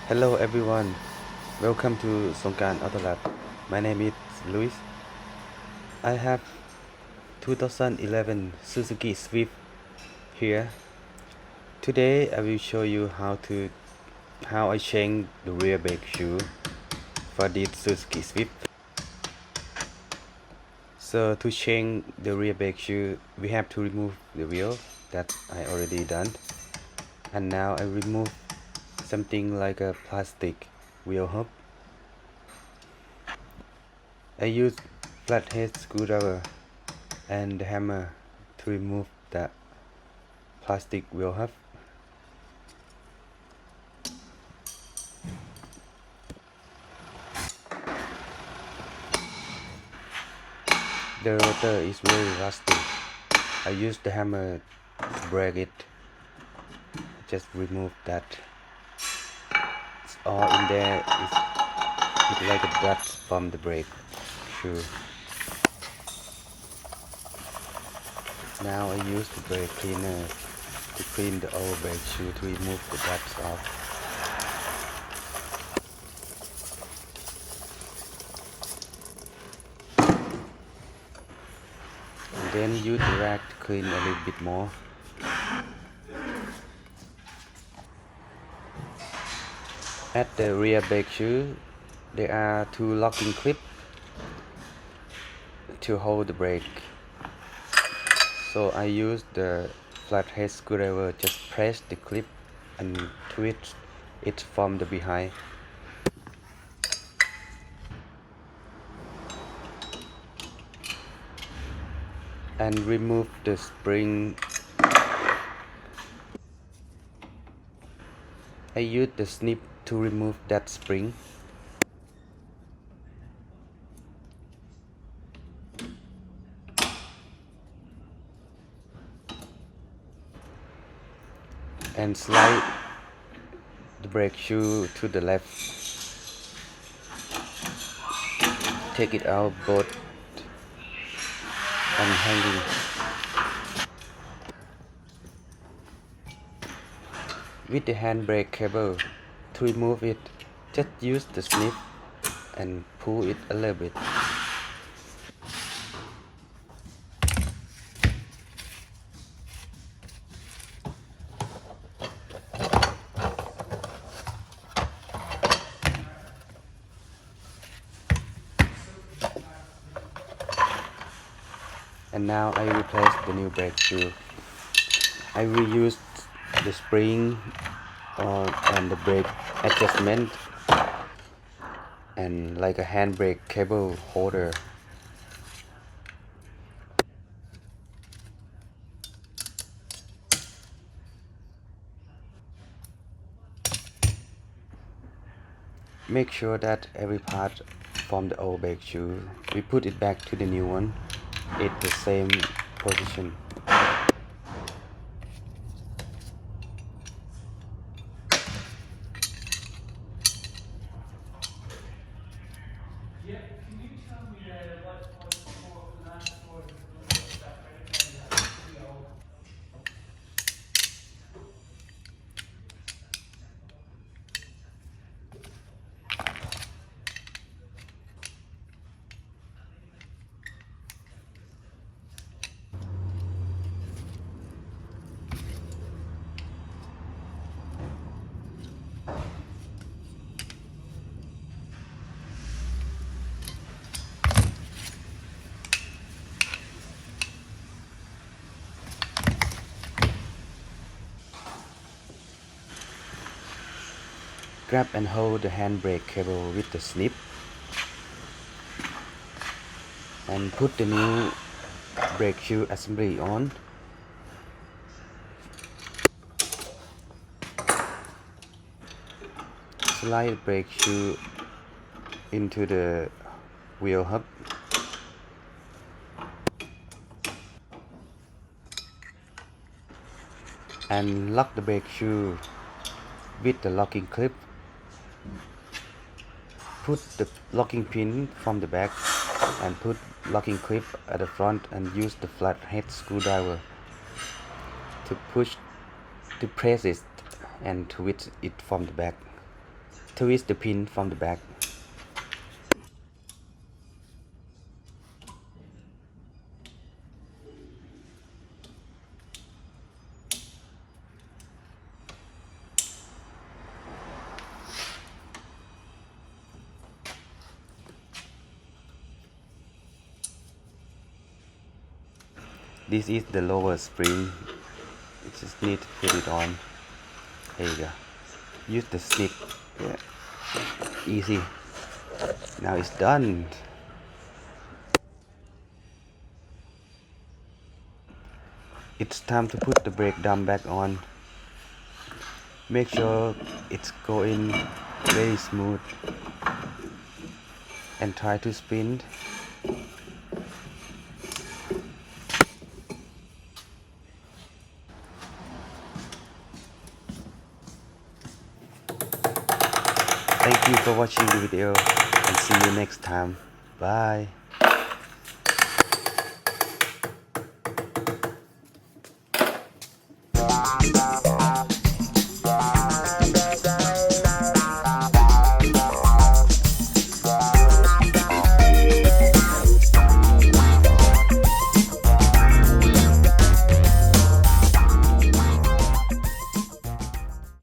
Hello everyone, welcome to Songkran Auto Lab. My name is Luis. I have 2011 Suzuki Swift here. Today I will show you how I change the rear brake shoe for this Suzuki Swift. So to change the rear brake shoe, we have to remove the wheel that I already done. And now I remove something like a plastic wheel hub. I use flathead screwdriver and the hammer to remove the plastic wheel hub. The rotor is very rusty. I use the hammer to break it. Just remove that. It's all in there. It's like a dust from the brake shoe. Now I use the brake cleaner to clean the old brake shoe to remove the dust off. And then use the rag to clean a little bit more. At the rear brake shoe, there are two locking clips to hold the brake. So I use the flathead screwdriver, just press the clip and twist it from the behind. And remove the spring. I use the snip to remove that spring. And slide the brake shoe to the left. Take it out both and hanging. With the handbrake cable, to remove it, just use the snip and pull it a little bit. And now I replace the new brake shoe. I reused the spring and the brake adjustment and like a handbrake cable holder. Make sure that every part from the old brake shoe, we put it back to the new one in the same position. Grab and hold the handbrake cable with the snip and put the new brake shoe assembly on. Slide the brake shoe into the wheel hub. And lock the brake shoe with the locking clip. Put the locking pin from the back and put locking clip at the front and use the flathead screwdriver to press it and twist it from the back. twist the pin from the back. This is the lower spring. You just need to put it on. There you go. Use the stick. Yeah. Easy. Now it's done. It's time to put the brake drum back on. Make sure it's going very smooth and try to spin. Thank you for watching the video and see you next time. Bye.